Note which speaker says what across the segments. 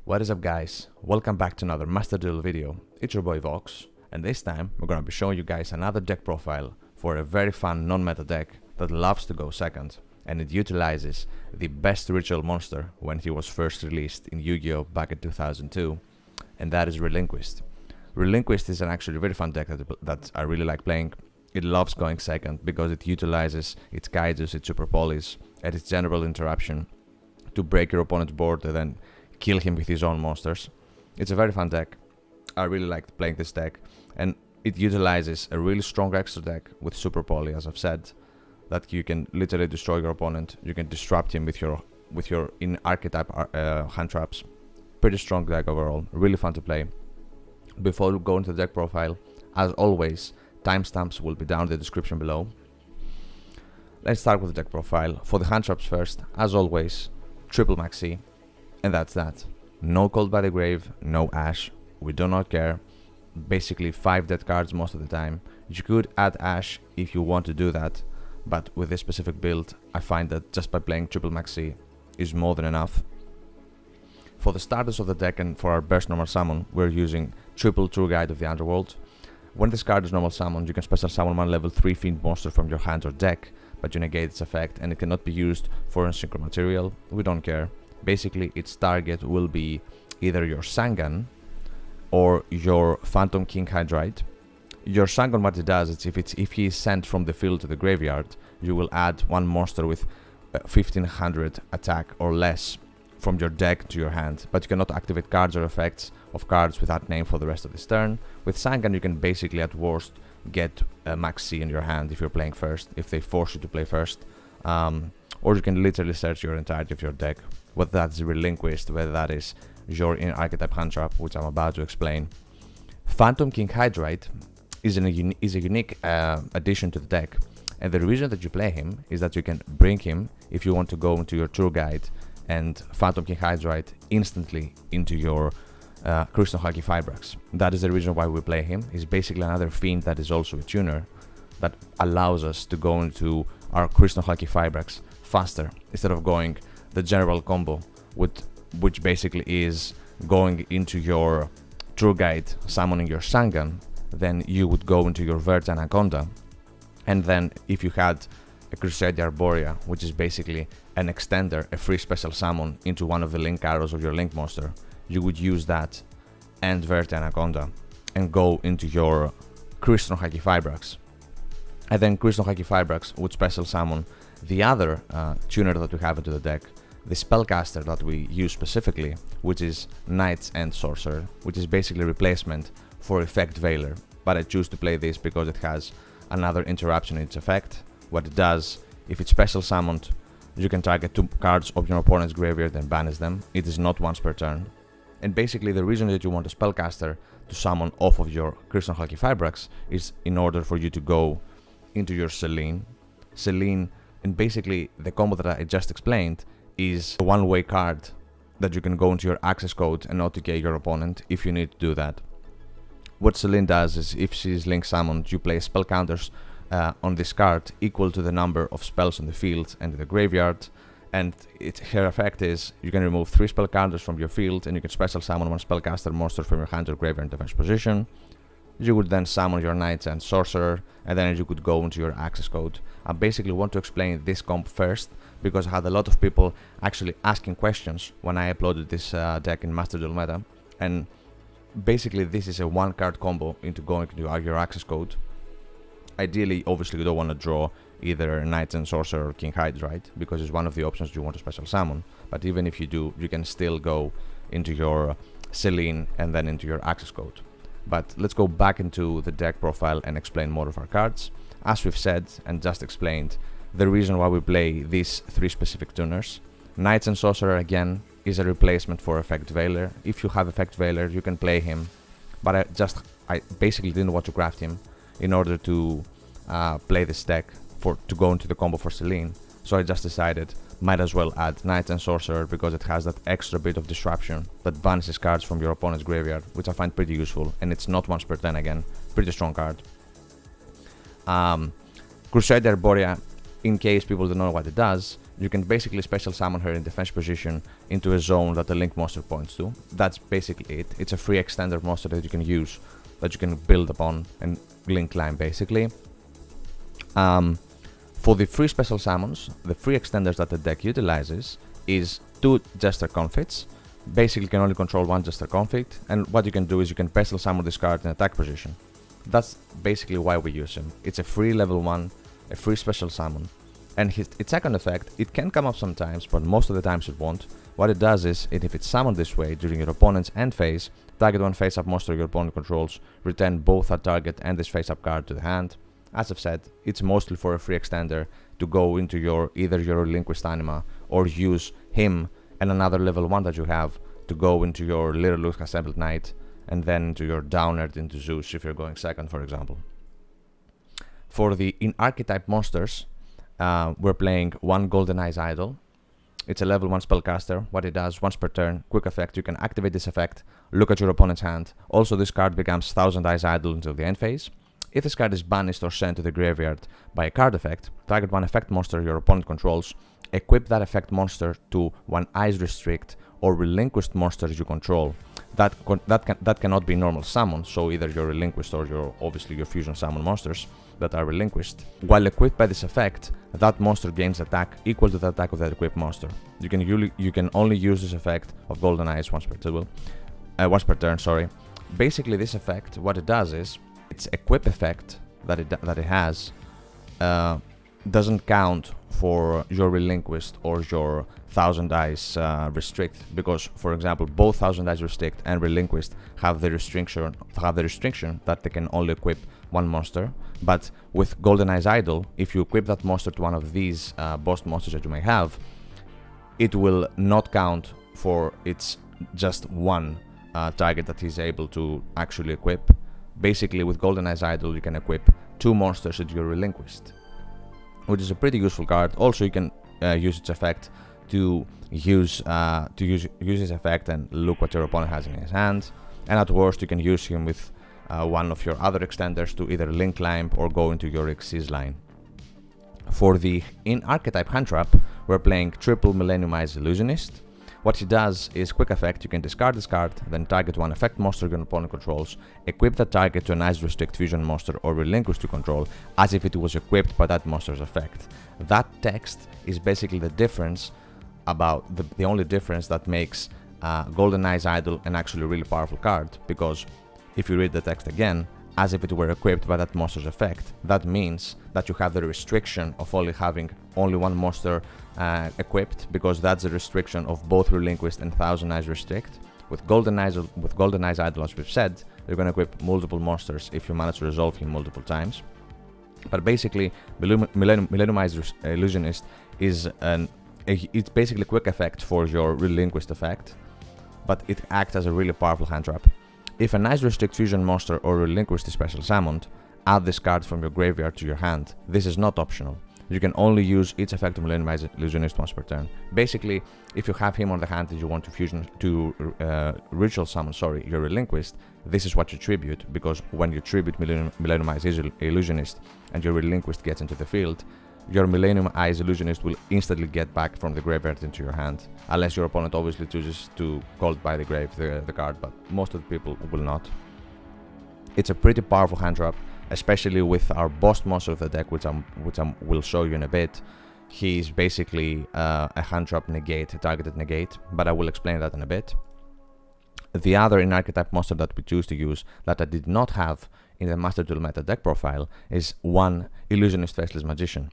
Speaker 1: What is up, guys? Welcome back to another MasterDuel video. It's your boy Vox, and this time we're gonna be showing you guys another deck profile for a very fun non-meta deck that loves to go second, and it utilizes the best ritual monster when he was first released in Yu-Gi-Oh! Back in 2002, and that is Relinquished. Relinquished is an actually very fun deck that I really like playing. It loves going second because it utilizes its Kaijus, its Super Polys, and its general interruption to break your opponent's board and then kill him with his own monsters. It's a very fun deck. I really liked playing this deck, and it utilizes a really strong extra deck with Super Poly, as I've said, that you can literally destroy your opponent. You can disrupt him with your in archetype hand traps. Pretty strong deck overall. Really fun to play. Before we go into the deck profile, as always, timestamps will be down in the description below. Let's start with the deck profile. For the hand traps first, as always, triple maxi. And that's that. No Cold by the Grave, no Ash, we do not care. Basically 5 dead cards most of the time. You could add Ash if you want to do that, but with this specific build, I find that just by playing triple maxi is more than enough. For the starters of the deck and for our burst normal summon, we're using triple True Guide of the Underworld. When this card is normal summoned, you can special summon one level 3 fiend monster from your hand or deck, but you negate its effect, and it cannot be used for unsynchro material. We don't care. Basically, its target will be either your Sangan or your Phantom King Hydrite. Your Sangan, what it does is if he is sent from the field to the graveyard, you will add one monster with 1500 attack or less from your deck to your hand, but you cannot activate cards or effects of cards with that name for the rest of this turn. With Sangan, you can basically at worst get a max C in your hand if you're playing first, if they force you to play first, or you can literally search your entirety of your deck, whether that's Relinquished, whether that is your in archetype hand trap, which I'm about to explain. Phantom King Hydrite is a unique addition to the deck, and the reason that you play him is that you can bring him if you want to go into your True Guide and Phantom King Hydrite instantly into your Crystal Hulky Fibrax. That is the reason why we play him. He's basically another fiend that is also a tuner that allows us to go into our Crystal Hulky Fibrax faster instead of going the general combo, which basically is going into your True Guide, summoning your Sangan. Then you would go into your Vert Anaconda, and then if you had a Crusader Arborea, which is basically an extender, a free special summon into one of the link arrows of your link monster, you would use that and Vert Anaconda and go into your Crystal Hulky Fibrax. And then Crystal Hulky Fibrax would special summon the other tuner that we have into the deck, the spellcaster that we use specifically, which is Knights and Sorcerer, which is basically a replacement for Effect Veiler. But I choose to play this because it has another interruption in its effect. What it does, if it's special summoned, you can target 2 cards of your opponent's graveyard and banish them. It is not once per turn. And basically the reason that you want a spellcaster to summon off of your Crystal Hulky Fibrax is in order for you to go into your Selene, and basically the combo that I just explained is a one-way card that you can go into your access code and OTK your opponent if you need to do that. What Selene does is if she's link summoned, you play spell counters on this card equal to the number of spells on the field and in the graveyard, and her effect is you can remove 3 spell counters from your field and you can special summon one spellcaster monster from your hand or graveyard in defense position. You would then summon your Knights and Sorcerer, and then you could go into your access code. I basically want to explain this comp first because I had a lot of people actually asking questions when I uploaded this deck in MasterDuel meta, and basically this is a 1-card combo into going into your access code. Ideally, obviously, you don't want to draw either Knights and Sorcerer or King Hydrite because it's one of the options you want to special summon, but even if you do, you can still go into your Selene and then into your access code. But let's go back into the deck profile and explain more of our cards. As we've said and just explained, the reason why we play these 3 specific tuners. Knights and Sorcerer again is a replacement for Effect Veiler. If you have Effect Veiler, you can play him, but I basically didn't want to craft him in order to play this deck to go into the combo for Selene, so I just decided might as well add Knights and Sorcerer because it has that extra bit of disruption that banishes cards from your opponent's graveyard, which I find pretty useful, and it's not once per turn again. Pretty strong card. Crusader Arborea, in case people don't know what it does, you can basically special summon her in defense position into a zone that the link monster points to. That's basically it. It's a free extender monster that you can use, that you can build upon and link climb basically. For the free special summons, the free extenders that the deck utilizes is 2 Jester Conflicts. Basically, you can only control 1 Jester Conflict, and what you can do is you can special summon this card in attack position. That's basically why we use him. It's a free level 1, a free special summon, and its second effect, it can come up sometimes, but most of the times it won't. What it does is, if it's summoned this way during your opponent's end phase, target 1 face-up monster your opponent controls, return both that target and this face-up card to the hand. As I've said, it's mostly for a free extender to go into either your Relinquished Anima, or use him and another level 1 that you have to go into your Little Luke Assembled Knight, and then into your Downerd into Zeus if you're going second, for example. For the in-archetype monsters, we're playing 1 Golden-Eyes Idol. It's a level 1 spellcaster. What it does, once per turn, quick effect, you can activate this effect, look at your opponent's hand. Also, this card becomes Thousand Eyes Idol until the end phase. If this card is banished or sent to the graveyard by a card effect, target 1 effect monster your opponent controls, equip that effect monster to 1 Eyes Restrict or Relinquished monsters you control. That cannot be normal summon, so either your Relinquished or obviously your fusion summon monsters that are Relinquished. While equipped by this effect, that monster gains attack equal to the attack of that equipped monster. You can only use this effect of Golden Eyes once per turn, sorry. Basically, this effect, what it does is, its equip effect that it has doesn't count for your Relinquished or your Thousand Eyes Restrict, because, for example, both Thousand Eyes Restrict and Relinquished have the restriction that they can only equip 1 monster. But with Golden Eyes Idol, if you equip that monster to one of these boss monsters that you may have, it will not count for its just 1 target that he's able to actually equip. Basically, with Golden Eyes Idol, you can equip 2 monsters that you're Relinquished, which is a pretty useful card. Also, you can use its effect to use his effect and look what your opponent has in his hand. And at worst, you can use him with one of your other extenders to either link climb or go into your Xyz line. For the in-archetype hand trap, we're playing triple Millennium-Eyes Illusionist. What he does is quick effect, you can discard this card, then target 1 effect monster your opponent controls, equip that target to an Eyes Restrict fusion monster or Relinquish to control as if it was equipped by that monster's effect. That text is basically the difference about the only difference that makes Golden Eyes Idol an actually really powerful card, because if you read the text again, as if it were equipped by that monster's effect, that means that you have the restriction of only having only 1 monster equipped, because that's the restriction of both Relinquished and Thousand Eyes Restrict. With Golden Eyes Idol, as we've said, you're going to equip multiple monsters if you manage to resolve him multiple times. But basically, Millennium-Eyes Illusionist is it's basically quick effect for your Relinquished effect, but it acts as a really powerful hand trap. If an Eyes Restrict fusion monster or Relinquished is special summoned, add this card from your graveyard to your hand. This is not optional. You can only use its effect of Millennium-Eyes Illusionist once per turn. Basically, if you have him on the hand and you want to ritual summon, your Relinquished, this is what you tribute, because when you tribute Millennium-Eyes Illusionist and your Relinquished gets into the field, your Millennium-Eyes Illusionist will instantly get back from the graveyard into your hand, unless your opponent obviously chooses to call it by the grave the card, but most of the people will not. It's a pretty powerful hand trap, especially with our boss monster of the deck, which I will show you in a bit. He's basically a hand trap negate, a targeted negate, but I will explain that in a bit. The other in-archetype monster that we choose to use that I did not have in the MasterDuel meta deck profile is 1 Illusionist Faceless Magician.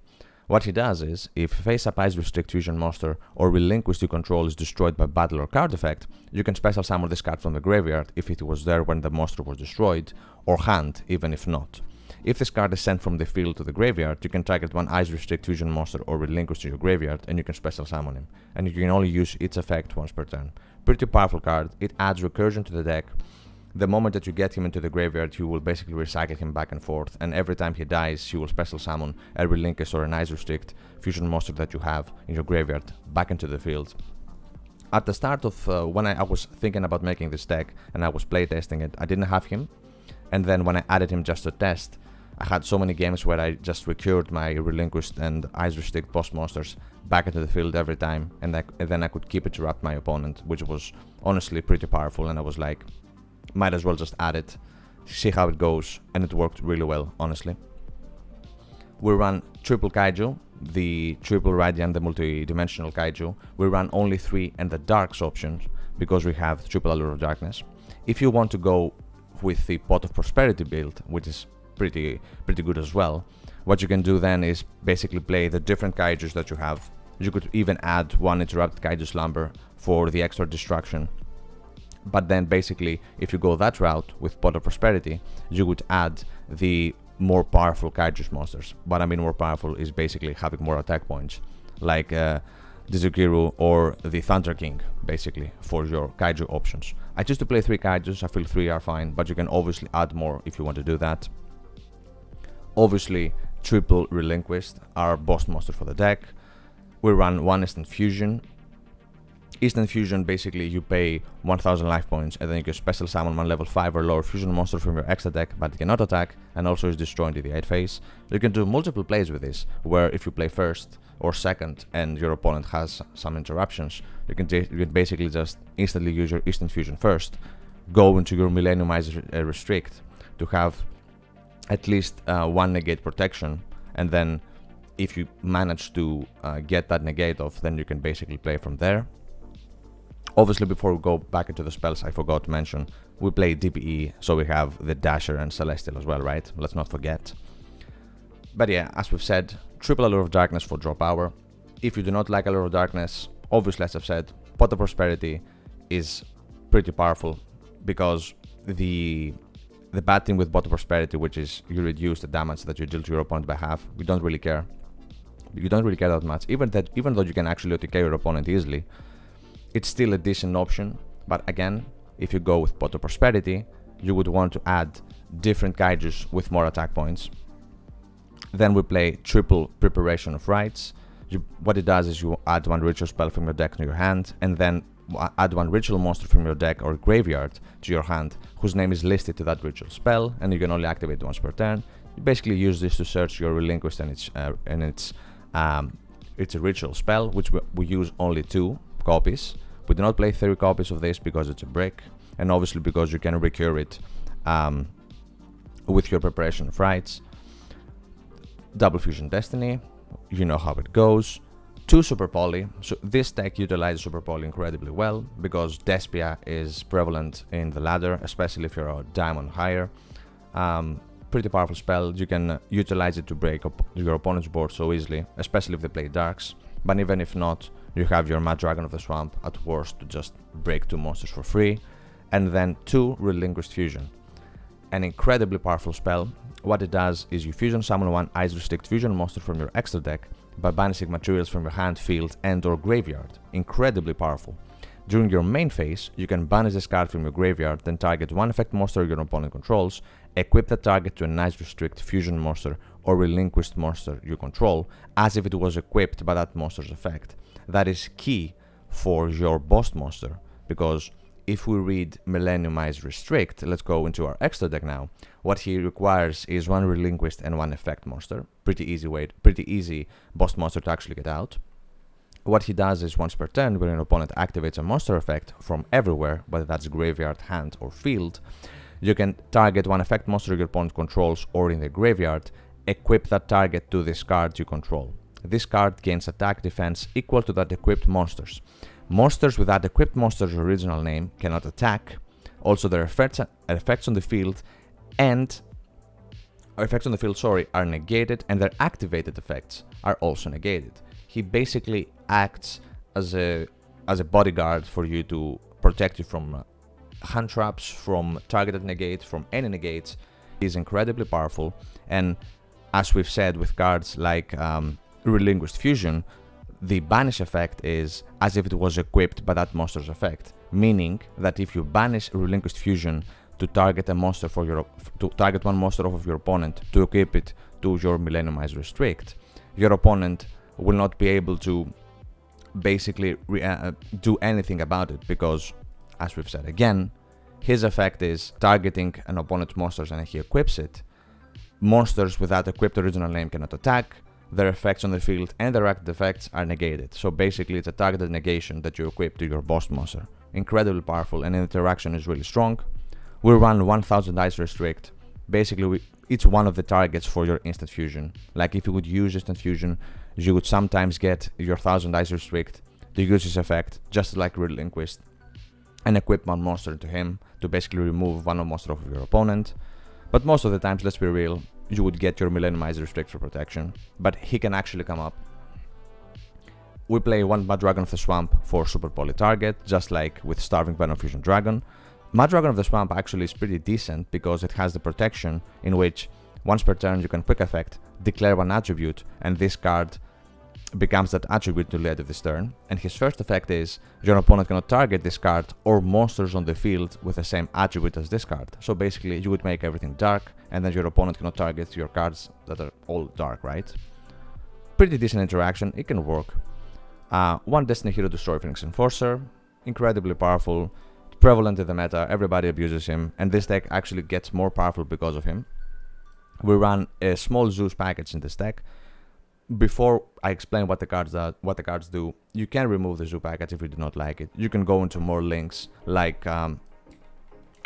Speaker 1: What he does is, if face-up Eyes Restrict fusion monster or Relinquished you control is destroyed by battle or card effect, you can special summon this card from the graveyard if it was there when the monster was destroyed, or hand even if not. If this card is sent from the field to the graveyard, you can target 1 Eyes Restrict fusion monster or Relinquish to your graveyard and you can special summon him, and you can only use its effect once per turn. Pretty powerful card. It adds recursion to the deck. The moment that you get him into the graveyard, you will basically recycle him back and forth, and every time he dies, you will special summon a Relinquish or an Eyes Restrict fusion monster that you have in your graveyard back into the field. At the start of when I was thinking about making this deck and I was playtesting it, I didn't have him, and then when I added him just to test, I had so many games where I just recurred my Relinquished and Eyes Restrict boss monsters back into the field every time, and then I could keep interrupt my opponent, which was honestly pretty powerful, and I was like, might as well just add it, see how it goes, and it worked really well, honestly. We run triple Kaiju, the triple Radiant, the multi-dimensional Kaiju. We run only 3 and the Darks options because we have triple Allure of Darkness. If you want to go with the Pot of Prosperity build, which is pretty good as well, what you can do then is basically play the different Kaijus that you have. You could even add 1 interrupted Kaiju Slumber for the extra destruction. But then basically, if you go that route with Pot of Prosperity, you would add the more powerful Kaiju monsters. What I mean more powerful is basically having more attack points, like Dizukiru or the Thunder King, basically, for your Kaiju options. I choose to play 3 Kaijus, I feel 3 are fine, but you can obviously add more if you want to do that. Obviously, triple Relinquished, our boss monster for the deck. We run 1 Instant Fusion. Instant Fusion, basically you pay 1000 life points and then you can special summon 1 level 5 or lower fusion monster from your extra deck, but it cannot attack and also is destroyed in the 8th phase. You can do multiple plays with this, where if you play first or second and your opponent has some interruptions, you can basically just instantly use your Instant Fusion first, go into your Millennium-Eyes Restrict to have at least 1 negate protection, and then if you manage to get that negate off, then you can basically play from there. Obviously, before we go back into the spells, I forgot to mention, we play DPE, so we have the Dasher and Celestial as well, right? Let's not forget. But yeah, as we've said, triple Allure of Darkness for draw power. If you do not like Allure of Darkness, obviously, as I've said, Pot of Prosperity is pretty powerful, because the bad thing with Pot of Prosperity, which is you reduce the damage that you deal to your opponent by half, we don't really care. You don't really care that much, even though you can actually OTK your opponent easily. It's still a decent option, but again, if you go with Pot of Prosperity, you would want to add different Kaijus with more attack points. Then we play triple Preparation of Rites. What it does is you add 1 ritual spell from your deck to your hand, and then add 1 ritual monster from your deck or graveyard to your hand, whose name is listed to that ritual spell, and you can only activate once per turn. You basically use this to search your Relinquished and it's a ritual spell, which we use only 2 copies. We do not play 3 copies of this because it's a brick, and obviously because you can recur it with your Preparation of Rites. Double Fusion Destiny, you know how it goes. 2 Super Poly, so this deck utilizes Super Poly incredibly well because Despia is prevalent in the ladder, especially if you're a diamond higher. Pretty powerful spell, you can utilize it to break up your opponent's board so easily, especially if they play Darks. But even if not, you have your Mad Dragon of the Swamp at worst to just break 2 monsters for free. And then 2 Relinquished Fusion, an incredibly powerful spell. What it does is you fusion summon 1 Eyes Restrict fusion monster from your extra deck by banishing materials from your hand, field, and or graveyard. Incredibly powerful. During your main phase, you can banish this card from your graveyard, then target 1 effect monster your opponent controls, equip the target to an Eyes Restrict fusion monster or Relinquished monster you control, as if it was equipped by that monster's effect. That is key for your boss monster, because if we read Millennium-Eyes Restrict, let's go into our extra deck now. What he requires is 1 Relinquished and 1 effect monster. Pretty easy boss monster to actually get out. What he does is once per turn, when an opponent activates a monster effect from everywhere, whether that's graveyard, hand, or field, you can target 1 effect monster your opponent controls or in the graveyard, equip that target to this card you control. This card gains attack defense equal to that equipped monsters. Monsters with that equipped monster's original name cannot attack. Also, their effects on the field are negated, and their activated effects are also negated. He basically acts as a bodyguard for you to protect you from hand traps, from targeted negate, from any negates. He's incredibly powerful, and as we've said with cards like Relinquished Fusion, the banish effect is as if it was equipped by that monster's effect, meaning that if you banish Relinquished Fusion to target a monster to target 1 monster off of your opponent to equip it to your Millennium-Eyes Restrict, your opponent will not be able to basically do anything about it, because, as we've said again, his effect is targeting an opponent's monsters, and he equips it. monsters with that equipped original name cannot attack, their effects on the field and their active effects are negated. So basically it's a targeted negation that you equip to your boss monster. Incredibly powerful, and interaction is really strong. We run 1000 Ice Restrict. Basically it's one of the targets for your instant fusion. Like if you would use instant fusion, you would sometimes get your 1000 Ice Restrict to use his effect, just like Relinquished, and equip one monster to him to basically remove one monster off of your opponent. But most of the times, let's be real, you would get your Millennium-Eyes Restrict for protection, but he can actually come up. We play one Mad Dragon of the Swamp for super poly target, just like with Starving Venom Fusion Dragon. Mad Dragon of the Swamp actually is pretty decent because it has the protection in which once per turn you can quick effect, declare one attribute, and this card becomes that attribute to the end of this turn. And his first effect is your opponent cannot target this card or monsters on the field with the same attribute as this card. So basically you would make everything dark, and then your opponent cannot target your cards that are all dark, right? Pretty decent interaction, it can work. One Destiny Hero Destroy Phoenix Enforcer, incredibly powerful, prevalent in the meta, everybody abuses him, and this deck actually gets more powerful because of him. We run a small Zeus package in this deck. Before I explain what the cards do, you can remove the Zoo package if you do not like it. You can go into more links like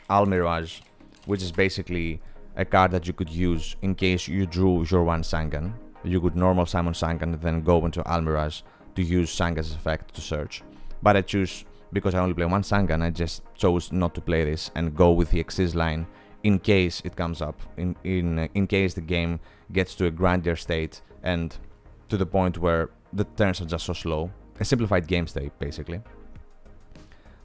Speaker 1: Almirage, which is basically a card that you could use in case you drew your one Sangan. You could normal summon Sangan and then go into Almirage to use Sangan's effect to search. But I choose, because I only play one Sangan, I just chose not to play this and go with the Exis line in case it comes up, in case the game gets to a grindier state and to the point where the turns are just so slow. A simplified game state, basically.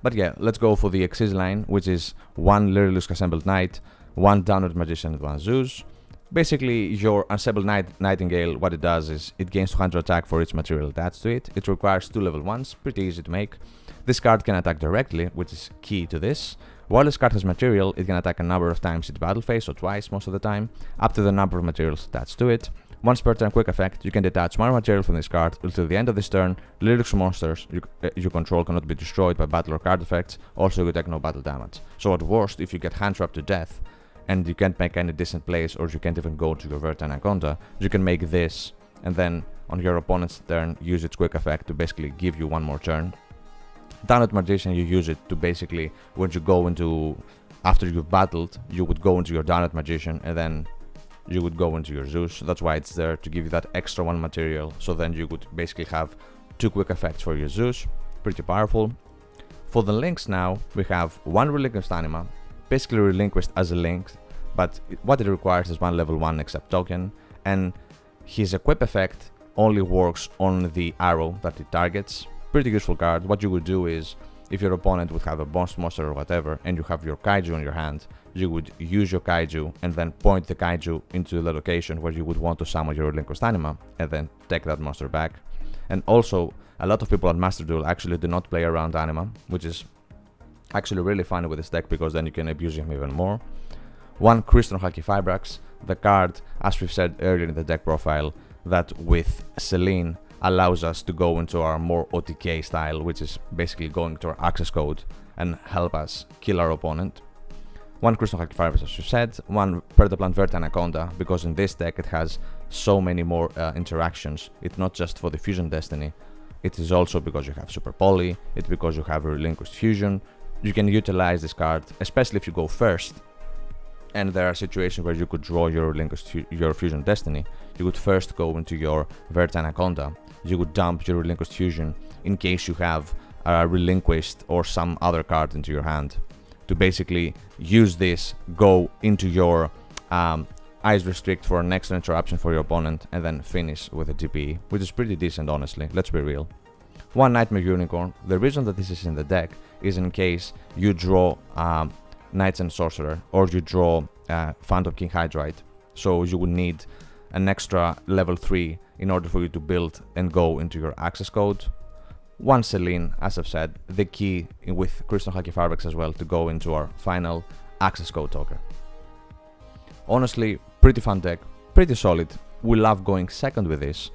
Speaker 1: But yeah, let's go for the Exis line, which is one Lyrilusc Assembled Knight, one Downward Magician, and one Zeus. Basically, your Assembled Nightingale, what it does is it gains 200 attack for each material attached to it. It requires 2 level 1s, pretty easy to make. This card can attack directly, which is key to this. While this card has material, it can attack a number of times each battle phase, or twice most of the time, up to the number of materials attached to it. Once per turn quick effect, you can detach one material from this card until the end of this turn. Lyrics monsters you control cannot be destroyed by battle or card effects, also you take no battle damage. So at worst, if you get hand trapped to death and you can't make any decent plays, or you can't even go to your Verta Anaconda, you can make this and then on your opponent's turn use its quick effect to basically give you one more turn. Downward Magician, you use it to basically, when you go into, after you've battled, you would go into your Downward Magician and then you would go into your Zeus. That's why it's there, to give you that extra one material, so then you would basically have 2 quick effects for your Zeus. Pretty powerful. For the links now, we have one Relinquished Anima, basically Relinquished as a link, but what it requires is one level 1 accept token, and his equip effect only works on the arrow that it targets. Pretty useful card. What you would do is, if your opponent would have a boss monster or whatever, and you have your Kaiju in your hand, you would use your Kaiju and then point the Kaiju into the location where you would want to summon your Relinquished Anima, and then take that monster back. And also, a lot of people at MasterDuel actually do not play around Anima, which is actually really fun with this deck, because then you can abuse him even more. One Crystal Haki Fibrax, the card, as we've said earlier in the deck profile, that with Selene allows us to go into our more OTK style, which is basically going to our access code and help us kill our opponent. One Crystal Haki Fibrax, as you said, one Predaplant Verta Anaconda, because in this deck it has so many more interactions. It's not just for the Fusion Destiny, it is also because you have Super Poly, it's because you have a Relinquished Fusion. You can utilize this card, especially if you go first, and there are situations where you could draw your your Fusion Destiny. You would first go into your Verta Anaconda, you would dump your Relinquished Fusion in case you have a Relinquished or some other card into your hand, to basically use this, go into your Eyes Restrict for an extra interruption for your opponent, and then finish with a DPE, which is pretty decent, honestly, let's be real. One Nightmare Unicorn. The reason that this is in the deck is in case you draw Knights and Sorcerer, or you draw Phantom King Hydrite, so you would need an extra level 3 in order for you to build and go into your access code. One Selene, as I've said, the key with Crystal Haki Fibrax as well to go into our final access code token. Honestly, pretty fun deck, pretty solid. We love going second with this.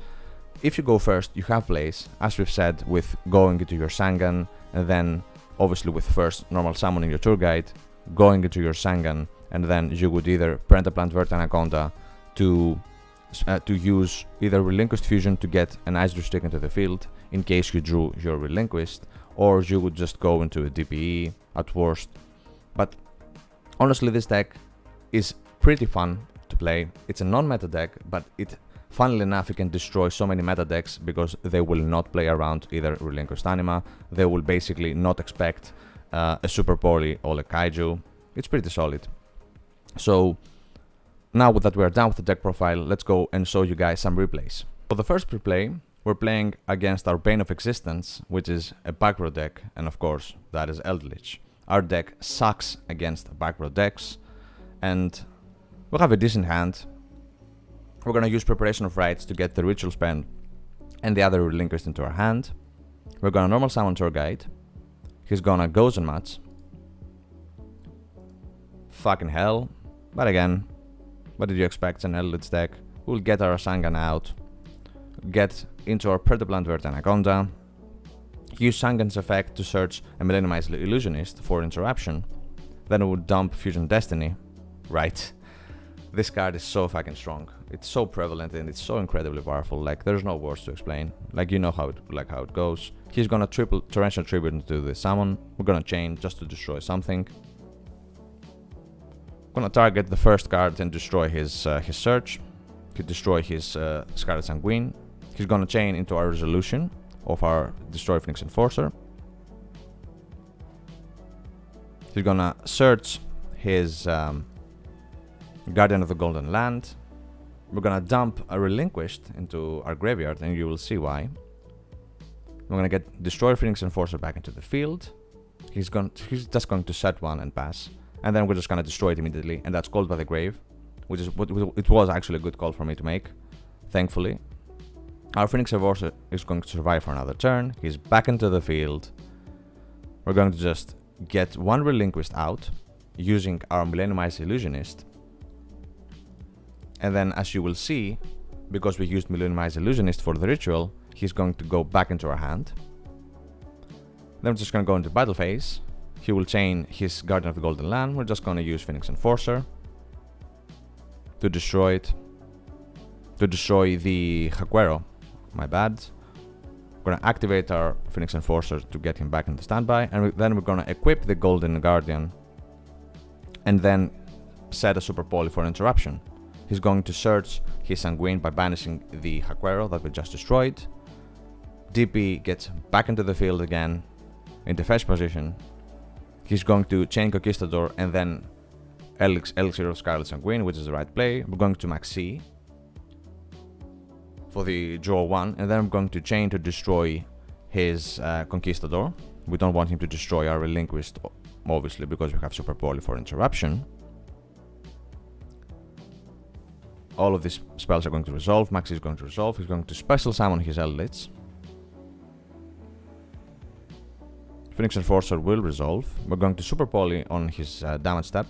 Speaker 1: If you go first, you have plays, as we've said, with going into your Sangan, and then obviously with first normal summoning your tour guide, going into your Sangan, and then you would either Pentaplant Verta Anaconda to use either Relinquished Fusion to get an Eyes Restrict into the field in case you drew your Relinquished, or you would just go into a DPE at worst. But honestly, this deck is pretty fun to play. It's a non-meta deck, but funnily enough, it can destroy so many meta decks because they will not play around either Relinquished Anima. They will basically not expect a Super Poly or a Kaiju. It's pretty solid. So now that we are done with the deck profile, let's go and show you guys some replays. For the first replay, we're playing against our Bane of Existence, which is a back row deck, and of course, that is Eldlich. Our deck sucks against back row decks, and we have a decent hand. We're gonna use Preparation of Rites to get the Ritual Spell and the other Relinquished into our hand. We're gonna normal summon Tour Guide. He's gonna Ghost and Match. Fucking hell. But again, what did you expect? It's an Eldlich deck. We'll get our Sangan out, get into our Predaplant Vert Anaconda, use Sangan's effect to search a Millennium-Eyes Illusionist for interruption, then we would dump Fusion Destiny. Right. This card is so fucking strong. It's so prevalent and it's so incredibly powerful. Like, there's no words to explain. Like, you know how it goes. He's gonna triple Torrential Tribute into the summon. We're gonna chain just to destroy something. Gonna target the first card and destroy his search. To destroy his Scarlet Sanguine. He's gonna chain into our resolution of our Destroy Phoenix Enforcer. He's gonna search his Guardian of the Golden Land. We're gonna dump a Relinquished into our graveyard, and you will see why. We're gonna get Destroy Phoenix Enforcer back into the field. He's just going to set one and pass, and then we're just gonna destroy it immediately, and that's called by the grave, which is what it was actually a good call for me to make, thankfully. Our Phoenix Enforcer is going to survive for another turn. He's back into the field. We're going to just get one Relinquished out using our Millennium-Eyes Illusionist. And then, as you will see, because we used Millennium-Eyes Illusionist for the ritual, he's going to go back into our hand. Then we're just going to go into battle phase. He will chain his Guardian of the Golden Land. We're just going to use Phoenix Enforcer to destroy it. To destroy the Haquero. My bad. We're going to activate our Phoenix Enforcer to get him back into standby. And then we're going to equip the Golden Guardian. And then set a Super Poly for interruption. He's going to search his Sanguine by banishing the Haquero that we just destroyed. DP gets back into the field again, into fetch position. He's going to chain Conquistador and then Elixir of Scarlet Sanguine, which is the right play. We're going to max C for the draw 1, and then I'm going to chain to destroy his Conquistador. We don't want him to destroy our Relinquished, obviously, because we have Super Poly for interruption. All of these spells are going to resolve. Max is going to resolve. He's going to special summon his Eldlich. Phoenix Enforcer will resolve. We're going to Super Poly on his damage step.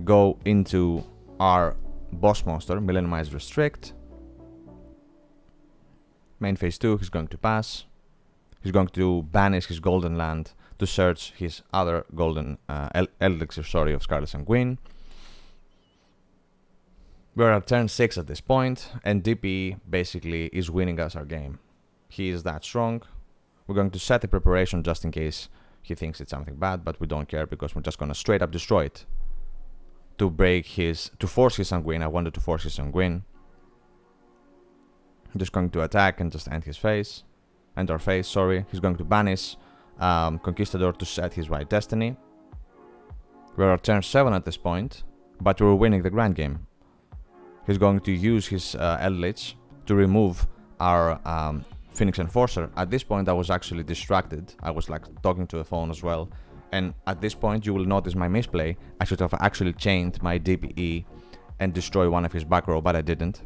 Speaker 1: Go into our boss monster, Millennium-Eyes Restrict. Main phase 2, he's going to pass. He's going to banish his Golden Land to search his other Golden Elixir, of Scarlet Sanguine. We're at turn 6 at this point, and DP basically is winning us our game. He is that strong. We're going to set the preparation just in case he thinks it's something bad, but we don't care because we're just going to straight up destroy it. To force his Sanguine. I wanted to force his Sanguine. I'm just going to attack and just end our face, sorry. He's going to banish Conquistador to set his White Destiny. We're at turn 7 at this point, but we're winning the grand game. He's going to use his Eldlich to remove our Phoenix Enforcer. At this point I was actually distracted. I was like talking to the phone as well. And at this point you will notice my misplay. I should have actually chained my DPE and destroy one of his back row, but I didn't.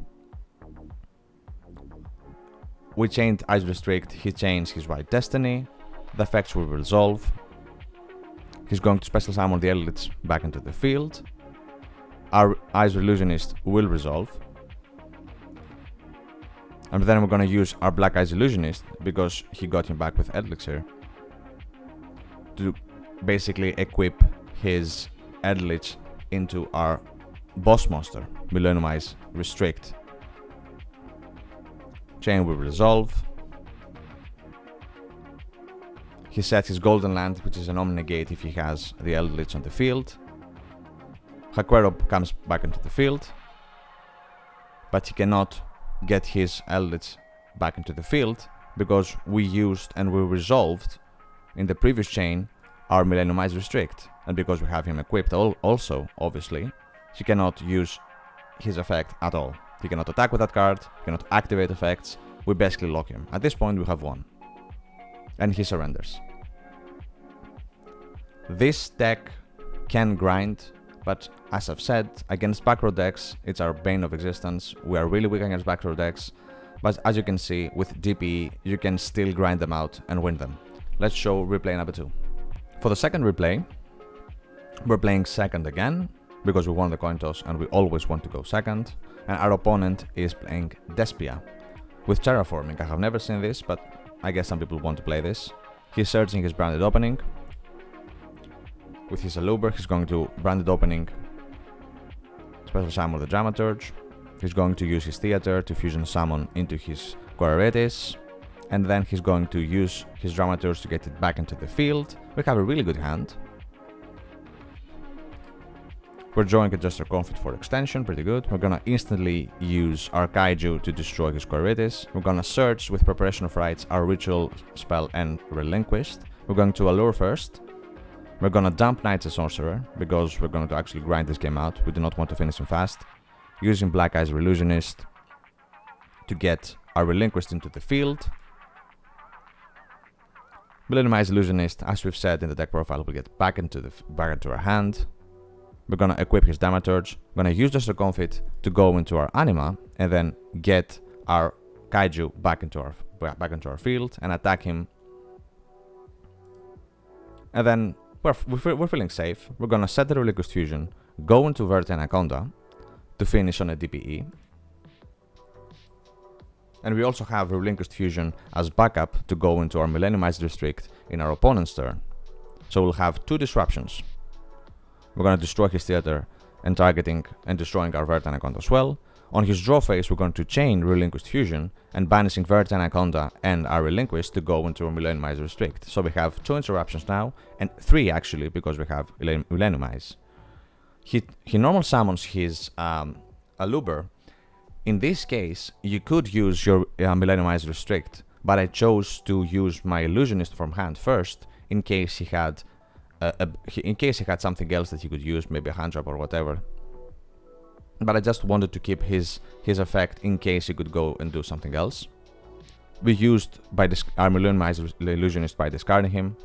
Speaker 1: We chained Eyes Restrict, he chains his White Destiny. The effects will resolve. He's going to special summon the Eldlich back into the field. Our Eyes Illusionist will resolve. And then we're gonna use our Black Eyes Illusionist, because he got him back with Elixir, to basically equip his Eldlich into our boss monster, Millennium-Eyes, restrict. Chain will resolve. He sets his Golden Land, which is an Omni-Negate if he has the Eldlich on the field. Haquero comes back into the field, but he cannot get his Eldlich back into the field because we used and we resolved in the previous chain our Millennium-Eyes restrict, and because we have him equipped also, obviously, he cannot use his effect at all. He cannot attack with that card, he cannot activate effects, we basically lock him. At this point we have won. And he surrenders. This deck can grind, but as I've said, against back row decks, it's our bane of existence. We are really weak against back row decks, but as you can see, with DPE, you can still grind them out and win them. Let's show replay number 2. For the second replay, we're playing second again, because we won the coin toss and we always want to go second, and our opponent is playing Despia with terraforming. I have never seen this, but I guess some people want to play this. He's searching his branded opening. With his Aluber, he's going to branded opening, special summon the Dramaturge. He's going to use his Theater to fusion summon into his Quarretis, and then he's going to use his Dramaturge to get it back into the field. We have a really good hand. We're drawing a Jester Confit for extension, pretty good. We're gonna instantly use our Kaiju to destroy his Quarretis. We're gonna search with Preparation of Rites, our Ritual spell, and Relinquished. We're going to Allure first. We're gonna dump Knight's Sorcerer, because we're going to actually grind this game out. We do not want to finish him fast. Using Black Eyes Illusionist to get our Relinquished into the field. Millennium-Eyes Illusionist, as we've said in the deck profile, will get back into our hand. We're gonna equip his Dramaturge. We're gonna use Jester Confit to go into our Anima, and then get our Kaiju back into our field and attack him. And then we're feeling safe. We're gonna set the Relinquished Fusion, go into Verti Anaconda to finish on a DPE. And we also have Relinquished Fusion as backup to go into our Millennium-Eyes Restrict in our opponent's turn. So we'll have 2 disruptions. We're gonna destroy his Theater and targeting and destroying our Verti Anaconda as well. On his draw phase, we're going to chain Relinquished Fusion and banishing Verti Anaconda and our Relinquished to go into a Millennium-Eyes Restrict. So we have 2 interruptions now, and 3 actually, because we have Millennium-Eyes. He normal summons his Aluber. In this case, you could use your Millennium-Eyes Restrict, but I chose to use my Illusionist from hand first, in case he had something else that he could use, maybe a hand trap or whatever. But I just wanted to keep his effect in case he could go and do something else. We used our Millennium-Eyes Illusionist by discarding him.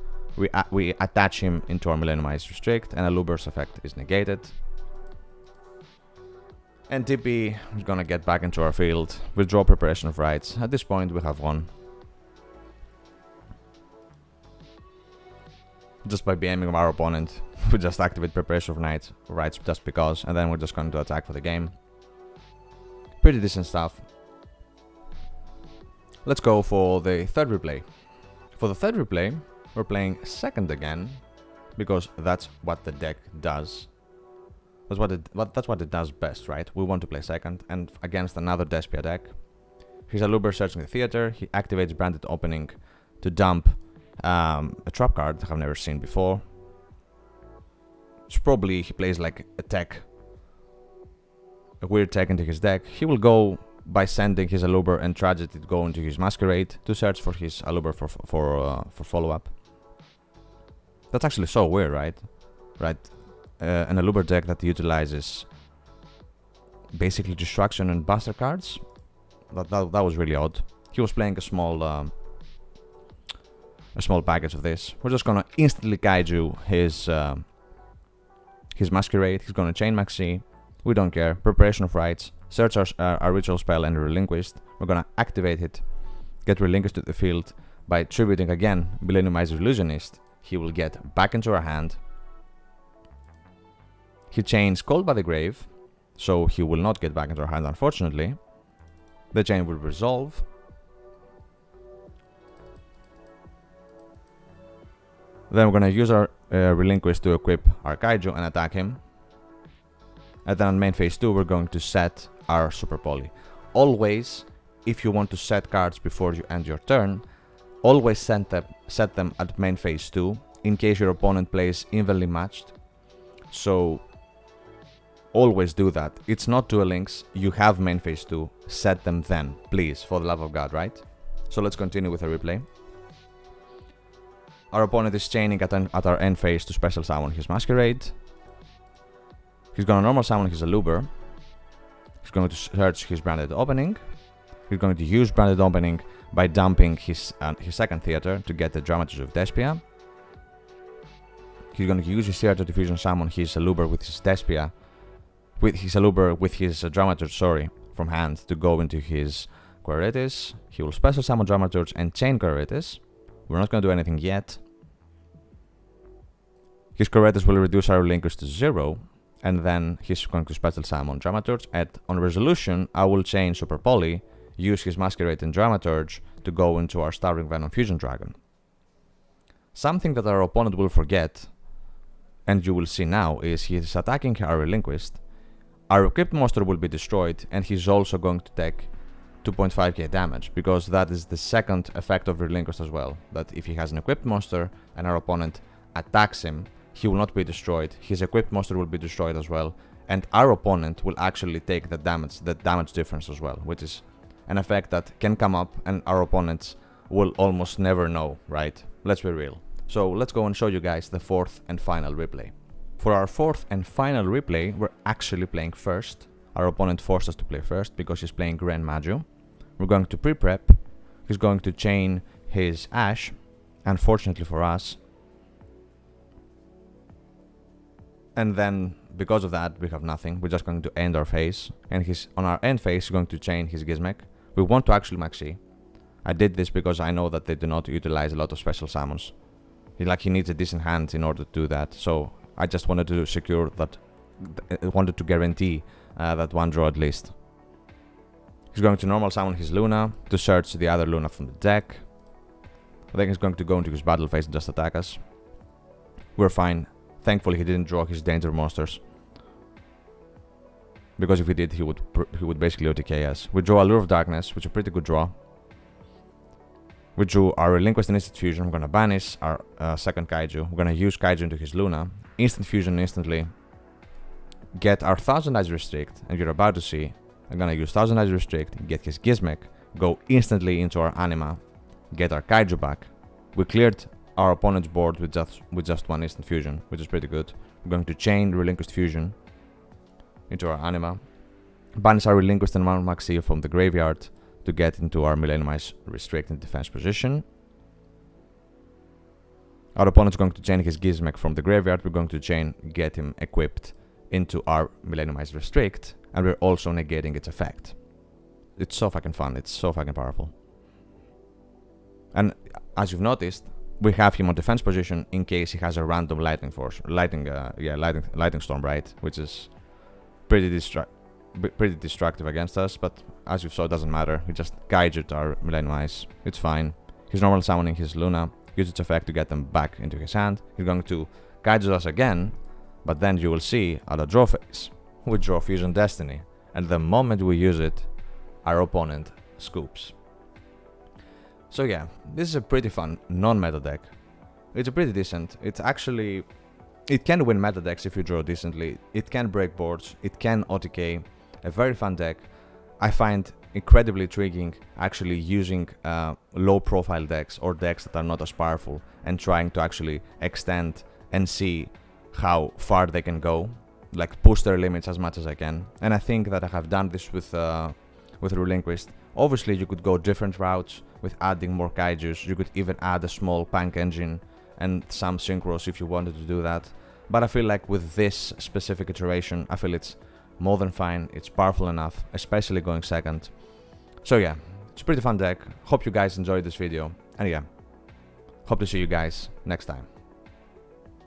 Speaker 1: We attach him into our Millennium-Eyes Restrict, and Aluber's effect is negated. And TP is gonna get back into our field. Withdraw Preparation of Rites. At this point, we have won. Just by BMing our opponent, we just activate Preparation of Rites just because, and then we're just going to attack for the game. Pretty decent stuff. Let's go for the third replay. For the third replay, we're playing second again, because that's what the deck does. That's what it does best, right? We want to play second, and against another Despia deck. He's Aluber searching the Theater. He activates Branded Opening to dump a trap card I've never seen before. It's probably he plays like a weird tech into his deck. He will go by sending his Aluber and Tragedy to go into his Masquerade to search for his Aluber for follow-up. That's actually so weird, right? An Aluber deck that utilizes basically Destruction and Buster cards. That was really odd. He was playing a small package of this. We're just gonna instantly Kaiju his Masquerade. He's gonna chain Maxi. We don't care. Preparation of Rites. Search our Ritual spell and Relinquished. We're gonna activate it. Get Relinquished to the field by tributing again Millennium-Eyes Illusionist. He will get back into our hand. He chains Called by the Grave, so he will not get back into our hand, unfortunately. The chain will resolve. Then we're gonna use our Relinquish to equip our Kaiju and attack him. And then on main phase 2, we're going to set our Super Poly. Always, if you want to set cards before you end your turn, always set them at main phase 2 in case your opponent plays evenly matched. So always do that. It's not Duel Links, you have main phase 2, set them then, please, for the love of God, right? So let's continue with the replay. Our opponent is chaining at our end phase to special summon his Masquerade. He's gonna normal summon his Aluber. He's going to search his branded opening. He's going to use branded opening by dumping his second theater to get the Dramaturge of Despia. He's going to use his theater to fusion summon his Aluber with his Despia, with his Dramaturge, sorry, from hand to go into his Quirites. He will special summon Dramaturge and chain Quirites. We're not going to do anything yet. His Quirites will reduce our Relinquished to 0. And then he's going to special summon Dramaturge, and on resolution, I will chain Super Poly, use his Masquerade and Dramaturge to go into our Starving Venom Fusion Dragon. Something that our opponent will forget, and you will see now, is he is attacking our Relinquished. Our equipped monster will be destroyed, and he's also going to take 2.5k damage, because that is the second effect of Relinquished as well, that if he has an equipped monster and our opponent attacks him, he will not be destroyed, his equipped monster will be destroyed as well, and our opponent will actually take the damage difference as well, which is an effect that can come up and our opponents will almost never know, right? Let's be real. So let's go and show you guys the fourth and final replay. For our fourth and final replay, we're actually playing first. Our opponent forced us to play first because he's playing Grand Maju. We're going to pre-prep. He's going to chain his Ash, unfortunately for us. And then, because of that, we have nothing. We're just going to end our phase. And on our end phase, he's going to chain his Gizmek. We want to actually maxi. I did this because I know that they do not utilize a lot of special summons. He needs a decent hand in order to do that. So I just wanted to secure that, wanted to guarantee that one draw at least. He's going to normal summon his Luna to search the other Luna from the deck. I think he's going to go into his battle phase and just attack us. We're fine. Thankfully, he didn't draw his danger monsters, because if he did, he would basically OTK us. We draw Allure of Darkness, which is a pretty good draw. We drew our Relinquished and Instant Fusion. We're gonna banish our second Kaiju. We're gonna use Kaiju into his Luna. Instant Fusion instantly. Get our 1000 Eyes Restrict, and you're about to see. I'm gonna use 1000 Eyes Restrict, get his Gizmek, go instantly into our Anima, get our Kaiju back. We cleared our opponent's board with just one Instant Fusion, which is pretty good. We're going to chain Relinquished Fusion into our Anima, banish our Relinquished and Mount Maxi from the graveyard to get into our Millennium-Eyes Restrict in defense position. Our opponent's going to chain his Gizmek from the graveyard. We're going to get him equipped into our Millennium-Eyes Restrict, and we're also negating its effect. It's so fucking fun, it's so fucking powerful. And as you've noticed, we have him on defense position in case he has a random lightning storm, right? Which is pretty destructive against us, but as you saw, it doesn't matter. We just Kaiju our Millennium-Eyes. It's fine. He's normal summoning his Luna, use its effect to get them back into his hand. He's going to Kaiju us again, but then you will see at the draw phase, we draw Fusion Destiny, and the moment we use it, our opponent scoops. So yeah, this is a pretty fun non-meta deck. It's a pretty decent. It's actually, it can win meta decks if you draw decently. It can break boards. It can OTK. A very fun deck. I find incredibly intriguing actually using low-profile decks or decks that are not as powerful and trying to actually extend and see how far they can go, like push their limits as much as I can. And I think that I have done this with Relinquished. Obviously, you could go different routes with adding more Kaijus. You could even add a small Punk engine and some Synchros if you wanted to do that. But I feel like with this specific iteration, I feel it's more than fine. It's powerful enough, especially going second. So yeah, it's a pretty fun deck. Hope you guys enjoyed this video. And yeah, hope to see you guys next time.